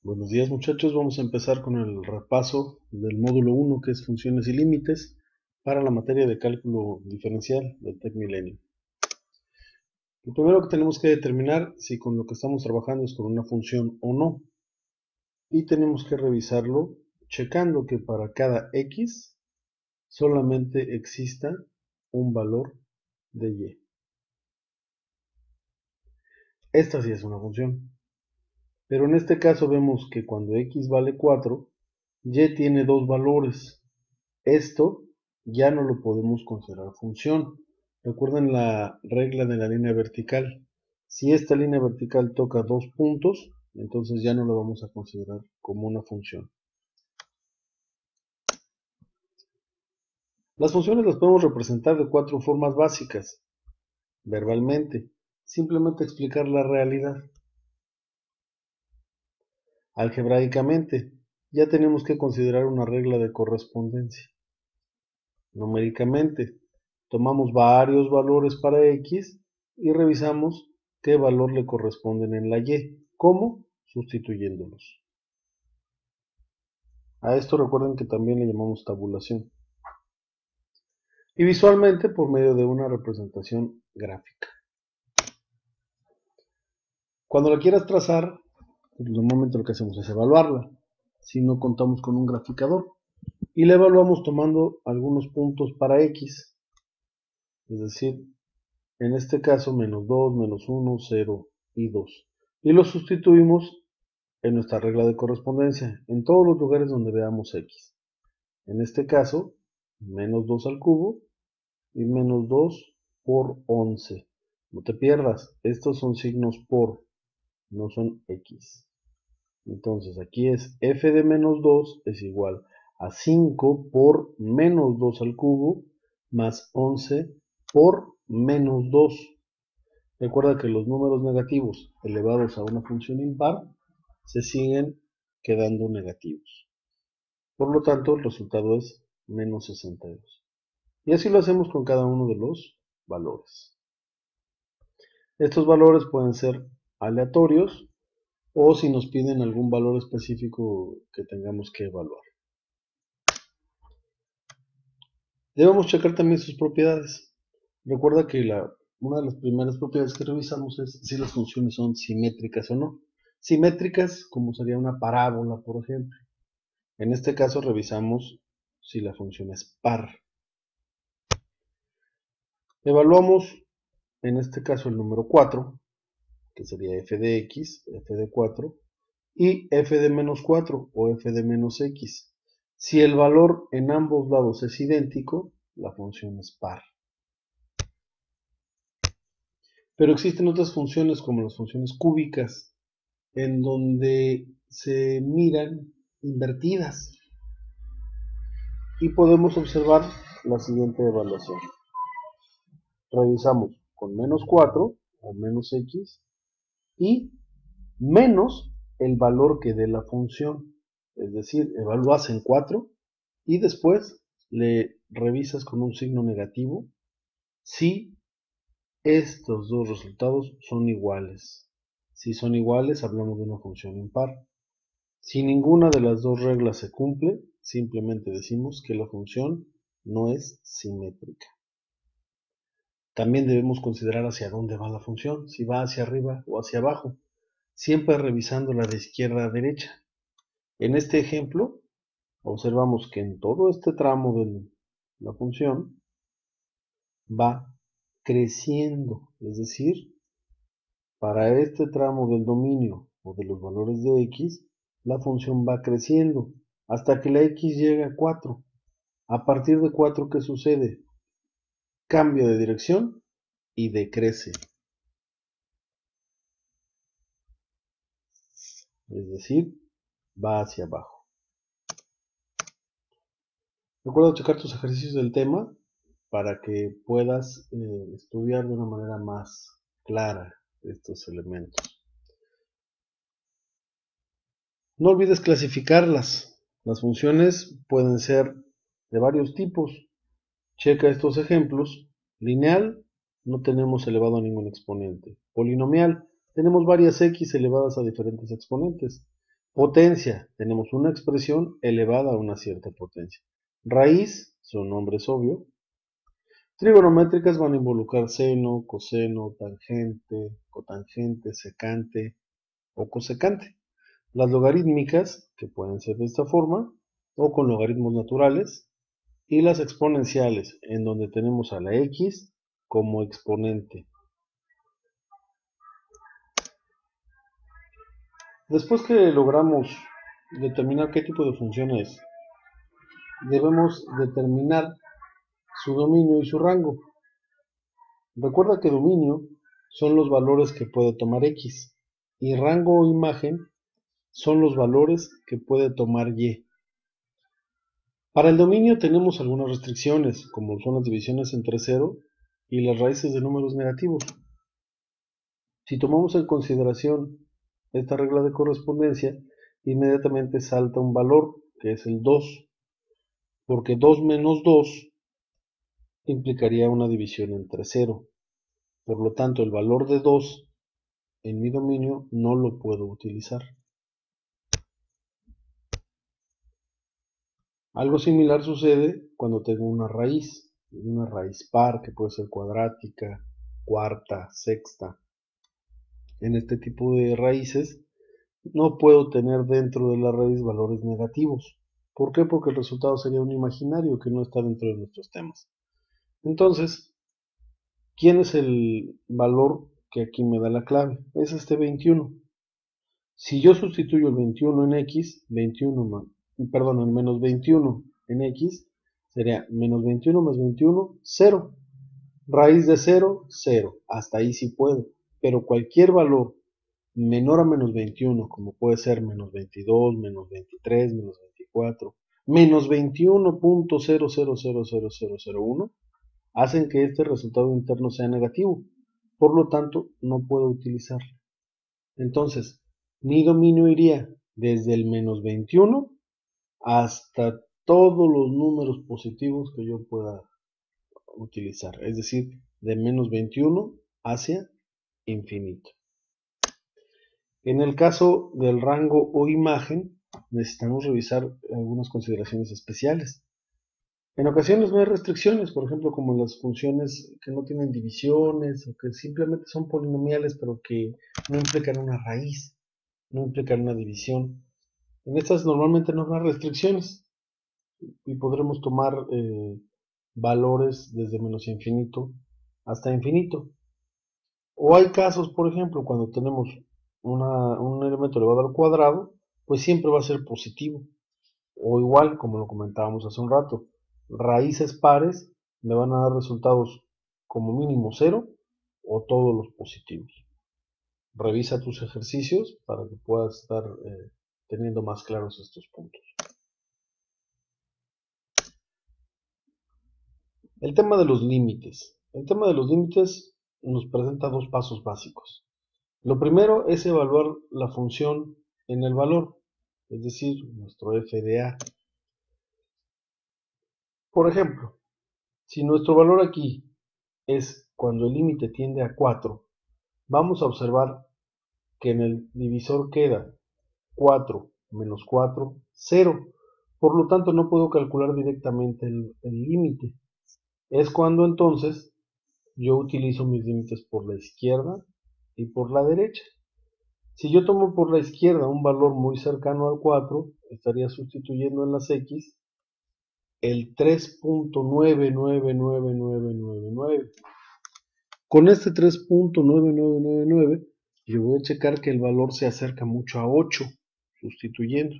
Buenos días muchachos, vamos a empezar con el repaso del módulo 1 que es funciones y límites para la materia de cálculo diferencial del TEC Milenio. Lo primero que tenemos que determinar si con lo que estamos trabajando es con una función o no, y tenemos que revisarlo checando que para cada x solamente exista un valor de y. Esta sí es una función, pero en este caso vemos que cuando x vale 4, y tiene dos valores. Esto ya no lo podemos considerar función. Recuerden la regla de la línea vertical. Si esta línea vertical toca dos puntos, entonces ya no lo vamos a considerar como una función. Las funciones las podemos representar de cuatro formas básicas. Verbalmente, simplemente explicar la realidad. Algebraicamente, ya tenemos que considerar una regla de correspondencia. Numéricamente, tomamos varios valores para x y revisamos qué valor le corresponden en la y. ¿Cómo? Sustituyéndolos. A esto recuerden que también le llamamos tabulación. Y visualmente por medio de una representación gráfica. Cuando la quieras trazar, pues normalmente lo que hacemos es evaluarla, si no contamos con un graficador. Y la evaluamos tomando algunos puntos para x, es decir, en este caso menos 2, menos 1, 0 y 2. Y lo sustituimos en nuestra regla de correspondencia, en todos los lugares donde veamos x. En este caso, menos 2 al cubo y menos 2 por 11. No te pierdas, estos son signos por, no son x. Entonces aquí es f de menos 2 es igual a 5 por menos 2 al cubo más 11 por menos 2. Recuerda que los números negativos elevados a una función impar se siguen quedando negativos. Por lo tanto, el resultado es menos 62. Y así lo hacemos con cada uno de los valores. Estos valores pueden ser aleatorios o si nos piden algún valor específico que tengamos que evaluar. Debemos checar también sus propiedades. Recuerda que una de las primeras propiedades que revisamos es si las funciones son simétricas o no. Simétricas, como sería una parábola, por ejemplo. En este caso revisamos si la función es par. Evaluamos, en este caso, el número 4, que sería f de x, f de 4, y f de menos 4 o f de menos x. Si el valor en ambos lados es idéntico, la función es par. Pero existen otras funciones como las funciones cúbicas, en donde se miran invertidas. Y podemos observar la siguiente evaluación. Revisamos con menos 4 o menos x y menos el valor que dé la función. Es decir, evalúas en 4 y después le revisas con un signo negativo si estos dos resultados son iguales. Si son iguales, hablamos de una función impar. Si ninguna de las dos reglas se cumple, simplemente decimos que la función no es simétrica. También debemos considerar hacia dónde va la función, si va hacia arriba o hacia abajo, siempre revisándola de izquierda a derecha. En este ejemplo, observamos que en todo este tramo de la función va creciendo, es decir, para este tramo del dominio o de los valores de x, la función va creciendo hasta que la x llega a 4. A partir de 4, ¿qué sucede? Cambia de dirección y decrece. Es decir, va hacia abajo. Recuerda checar tus ejercicios del tema para que puedas estudiar de una manera más clara estos elementos. No olvides clasificarlas. Las funciones pueden ser de varios tipos. Checa estos ejemplos. Lineal, no tenemos elevado a ningún exponente. Polinomial, tenemos varias x elevadas a diferentes exponentes. Potencia, tenemos una expresión elevada a una cierta potencia. Raíz, su nombre es obvio. Trigonométricas van a involucrar seno, coseno, tangente, cotangente, secante o cosecante. Las logarítmicas, que pueden ser de esta forma, o con logaritmos naturales, y las exponenciales, en donde tenemos a la x como exponente. Después que logramos determinar qué tipo de función es, debemos determinar su dominio y su rango. Recuerda que dominio son los valores que puede tomar x y rango o imagen son los valores que puede tomar y. Para el dominio tenemos algunas restricciones, como son las divisiones entre 0 y las raíces de números negativos. Si tomamos en consideración esta regla de correspondencia, inmediatamente salta un valor, que es el 2, porque 2 menos 2 implicaría una división entre 0. Por lo tanto, el valor de 2 en mi dominio no lo puedo utilizar. Algo similar sucede cuando tengo una raíz par que puede ser cuadrática, cuarta, sexta. En este tipo de raíces no puedo tener dentro de la raíz valores negativos. ¿Por qué? Porque el resultado sería un imaginario que no está dentro de nuestros temas. Entonces, ¿quién es el valor que aquí me da la clave? Es este 21. Si yo sustituyo el 21 en x, el menos 21 en x, sería menos 21 más 21, 0. Raíz de 0, 0. Hasta ahí sí puedo. Pero cualquier valor menor a menos 21, como puede ser menos 22, menos 23, menos 24, menos 21.00000001, hacen que este resultado interno sea negativo. Por lo tanto, no puedo utilizarlo. Entonces, mi dominio iría desde el menos 21 hasta todos los números positivos que yo pueda utilizar. Es decir, de menos 21 hacia infinito. En el caso del rango o imagen, necesitamos revisar algunas consideraciones especiales. En ocasiones no hay restricciones, por ejemplo, como las funciones que no tienen divisiones o que simplemente son polinomiales pero que no implican una raíz, no implican una división. En estas normalmente no hay restricciones y podremos tomar valores desde menos infinito hasta infinito. O hay casos, por ejemplo, cuando tenemos un elemento elevado al cuadrado, pues siempre va a ser positivo. O igual, como lo comentábamos hace un rato, raíces pares me van a dar resultados como mínimo 0 o todos los positivos. Revisa tus ejercicios para que puedas estar teniendo más claros estos puntos. El tema de los límites. El tema de los límites nos presenta dos pasos básicos. Lo primero es evaluar la función en el valor, es decir, nuestro f de a. Por ejemplo, si nuestro valor aquí es cuando el límite tiende a 4, vamos a observar que en el divisor queda 4 menos 4, 0. Por lo tanto, no puedo calcular directamente el límite. Es cuando entonces yo utilizo mis límites por la izquierda y por la derecha. Si yo tomo por la izquierda un valor muy cercano al 4, estaría sustituyendo en las x el 3.999999. Con este 3.9999 yo voy a checar que el valor se acerca mucho a 8, sustituyendo.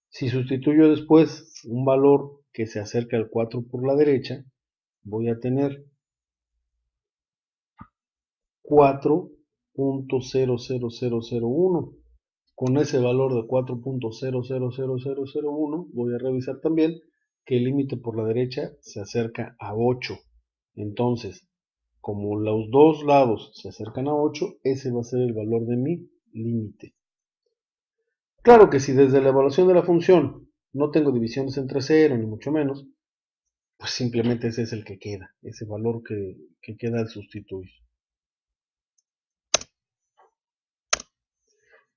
Si sustituyo después un valor que se acerca al 4 por la derecha, voy a tener 4.000001. Con ese valor de 4.000001 voy a revisar también que el límite por la derecha se acerca a 8. Entonces, como los dos lados se acercan a 8, ese va a ser el valor de mi límite. Claro que si desde la evaluación de la función no tengo divisiones entre 0 ni mucho menos, pues simplemente ese es el que queda, ese valor que queda al sustituir.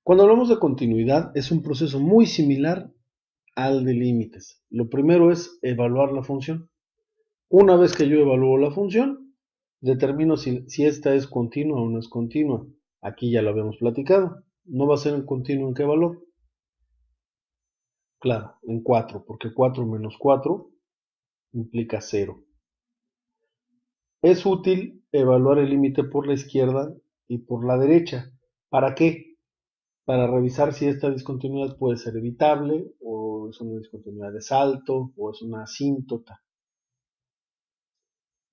Cuando hablamos de continuidad, es un proceso muy similar al de límites. Lo primero es evaluar la función. Una vez que yo evalúo la función, determino si esta es continua o no es continua. Aquí ya lo habíamos platicado. No va a ser en continuo en qué valor. Claro, en 4, porque 4 menos 4 implica 0. Es útil evaluar el límite por la izquierda y por la derecha. ¿Para qué? Para revisar si esta discontinuidad puede ser evitable, o es una discontinuidad de salto, o es una asíntota.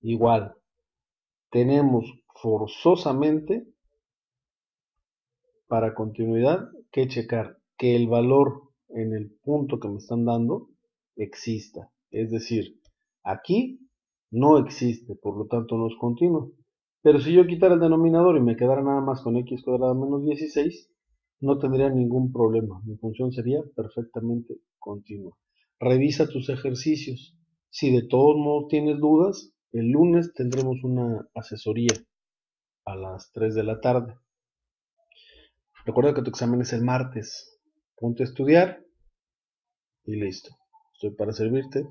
Igual, tenemos forzosamente para continuidad que checar que el valor en el punto que me están dando exista. Es decir, aquí no existe, por lo tanto no es continuo. Pero si yo quitara el denominador y me quedara nada más con x cuadrado menos 16, no tendría ningún problema. Mi función sería perfectamente continua. Revisa tus ejercicios. Si de todos modos tienes dudas, el lunes tendremos una asesoría a las 3 de la tarde. Recuerda que tu examen es el martes. Ponte a estudiar y listo. Estoy para servirte.